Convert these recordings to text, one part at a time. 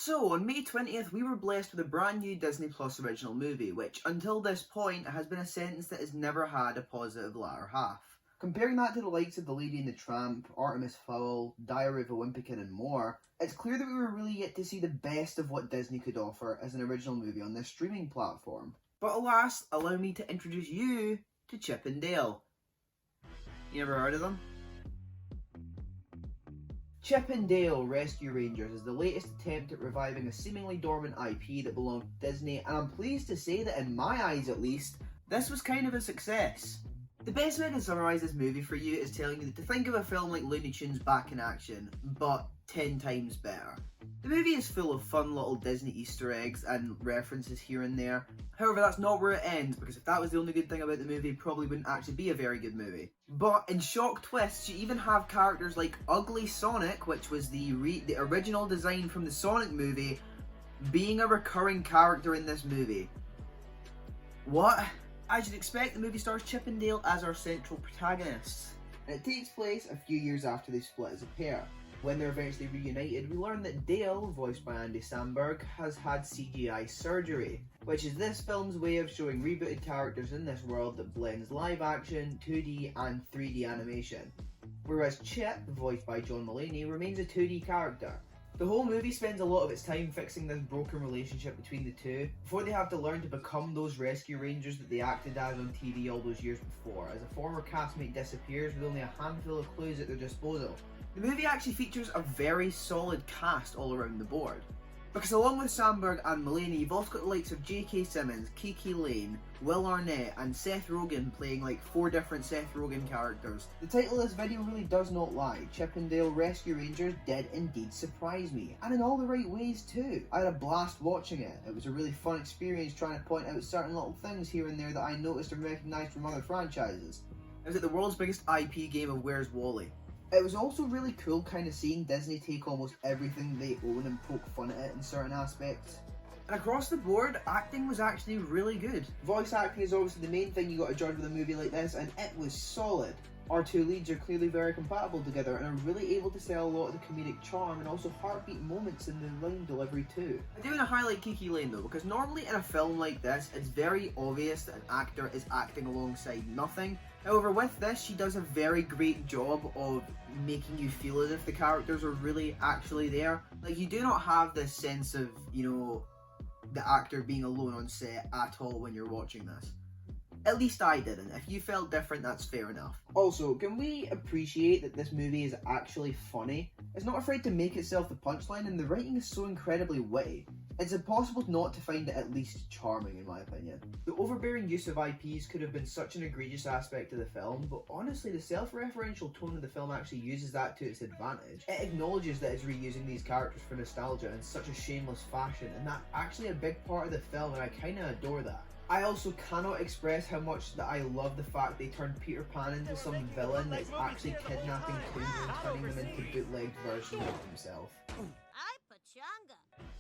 So, on May 20th, we were blessed with a brand new Disney Plus original movie, which, until this point, has been a sentence that has never had a positive latter half. Comparing that to the likes of The Lady and the Tramp, Artemis Fowl, Diary of a Wimpkin and more, it's clear that we were really yet to see the best of what Disney could offer as an original movie on this streaming platform. But alas, allow me to introduce you to Chip and Dale. You ever heard of them? Chip and Dale Rescue Rangers is the latest attempt at reviving a seemingly dormant IP that belonged to Disney, and I'm pleased to say that in my eyes at least, this was kind of a success. The best way to summarise this movie for you is telling you to think of a film like Looney Tunes back in action, but 10 times better. The movie is full of fun little Disney Easter eggs and references here and there. However, that's not where it ends, because if that was the only good thing about the movie, it probably wouldn't actually be a very good movie. But in shock twists, you even have characters like Ugly Sonic, which was the original design from the Sonic movie, being a recurring character in this movie. What? As you'd expect, the movie stars Chip and Dale as our central protagonists. And it takes place a few years after they split as a pair. When they're eventually reunited, we learn that Dale, voiced by Andy Samberg, has had CGI surgery, which is this film's way of showing rebooted characters in this world that blends live action, 2D and 3D animation. Whereas Chip, voiced by John Mulaney, remains a 2D character. The whole movie spends a lot of its time fixing this broken relationship between the two, before they have to learn to become those rescue rangers that they acted as on TV all those years before, as a former castmate disappears with only a handful of clues at their disposal. The movie actually features a very solid cast all around the board. Because along with Samberg and Mulaney, you've also got the likes of J.K. Simmons, Kiki Lane, Will Arnett and Seth Rogen playing like 4 different Seth Rogen characters. The title of this video really does not lie. Chip and Dale Rescue Rangers did indeed surprise me, and in all the right ways too. I had a blast watching it. It was a really fun experience trying to point out certain little things here and there that I noticed and recognised from other franchises. It was like the world's biggest IP game of Where's Wally. It was also really cool kind of seeing Disney take almost everything they own and poke fun at it in certain aspects. And across the board, acting was actually really good. Voice acting is obviously the main thing you got to judge with a movie like this, and it was solid. Our two leads are clearly very compatible together and are really able to sell a lot of the comedic charm and also heartbeat moments in the line delivery too. I do want to highlight Kiki Lane though, because normally in a film like this, it's very obvious that an actor is acting alongside nothing. However, with this, she does a very great job of making you feel as if the characters are really actually there. Like, you do not have this sense of, the actor being alone on set at all when you're watching this. At least I didn't. If you felt different, that's fair enough. Also, can we appreciate that this movie is actually funny? It's not afraid to make itself the punchline, and the writing is so incredibly witty. It's impossible not to find it at least charming, in my opinion. The overbearing use of IPs could have been such an egregious aspect of the film, but honestly, the self-referential tone of the film actually uses that to its advantage. It acknowledges that it's reusing these characters for nostalgia in such a shameless fashion, and that's actually a big part of the film, and I kinda adore that. I also cannot express how much that I love the fact they turned Peter Pan into some villain that's actually kidnapping clowns and turning them into bootlegged versions of himself.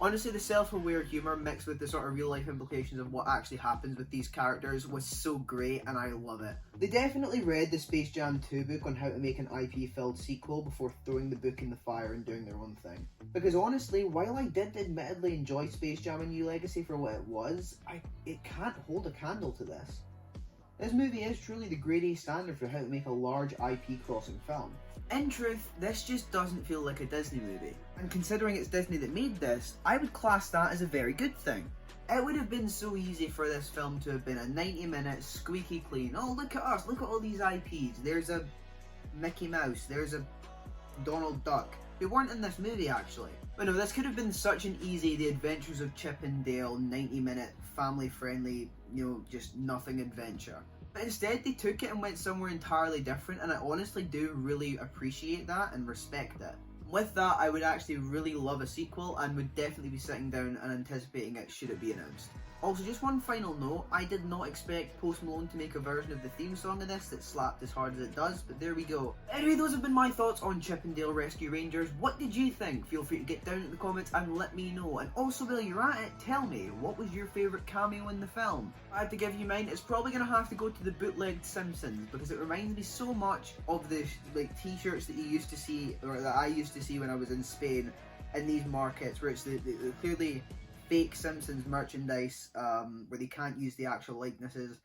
Honestly, the self-aware humour mixed with the sort of real-life implications of what actually happens with these characters was so great, and I love it. They definitely read the Space Jam 2 book on how to make an IP-filled sequel before throwing the book in the fire and doing their own thing. Because honestly, while I did admittedly enjoy Space Jam: A New Legacy for what it was, it can't hold a candle to this. This movie is truly the grade A standard for how to make a large IP crossing film. In truth, this just doesn't feel like a Disney movie. And considering it's Disney that made this, I would class that as a very good thing. It would have been so easy for this film to have been a 90-minute, squeaky clean, oh look at us, look at all these IPs, there's a Mickey Mouse, there's a Donald Duck. They weren't in this movie actually. But no, this could have been such an easy The Adventures of Chip and Dale 90-minute, family-friendly, just nothing adventure. But instead they took it and went somewhere entirely different, and I honestly do really appreciate that and respect it. With that, I would actually really love a sequel and would definitely be sitting down and anticipating it should it be announced. Also, just one final note, I did not expect Post Malone to make a version of the theme song of this that slapped as hard as it does, but there we go. Anyway, those have been my thoughts on Chip and Dale Rescue Rangers. What did you think? Feel free to get down in the comments and let me know. And also, while you're at it, tell me, what was your favourite cameo in the film? If I had to give you mine, it's probably going to have to go to the bootlegged Simpsons, because it reminds me so much of the t-shirts that you used to see, or that I used to see when I was in Spain, in these markets where it's the clearly fake Simpsons merchandise, where they can't use the actual likenesses.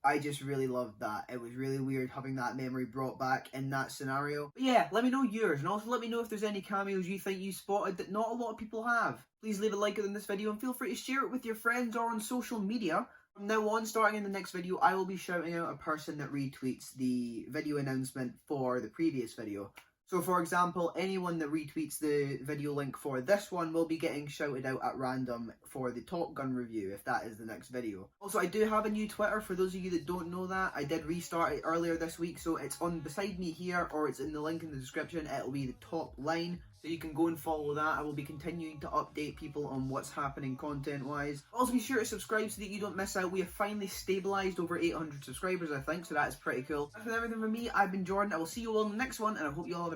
I just really loved that. It was really weird having that memory brought back in that scenario. But yeah, let me know yours, and also let me know if there's any cameos you think you spotted that not a lot of people have. Please leave a like on this video and feel free to share it with your friends or on social media. From now on, starting in the next video, I will be shouting out a person that retweets the video announcement for the previous video. So for example, anyone that retweets the video link for this one will be getting shouted out at random for the Top Gun review, if that is the next video. Also, I do have a new Twitter, for those of you that don't know that. I did restart it earlier this week, so it's on beside me here, or it's in the link in the description. It'll be the top line, so you can go and follow that. I will be continuing to update people on what's happening content-wise. Also, be sure to subscribe so that you don't miss out. We have finally stabilised over 800 subscribers, I think, so that is pretty cool. That's been everything from me. I've been Jordan. I will see you all in the next one, and I hope you all have a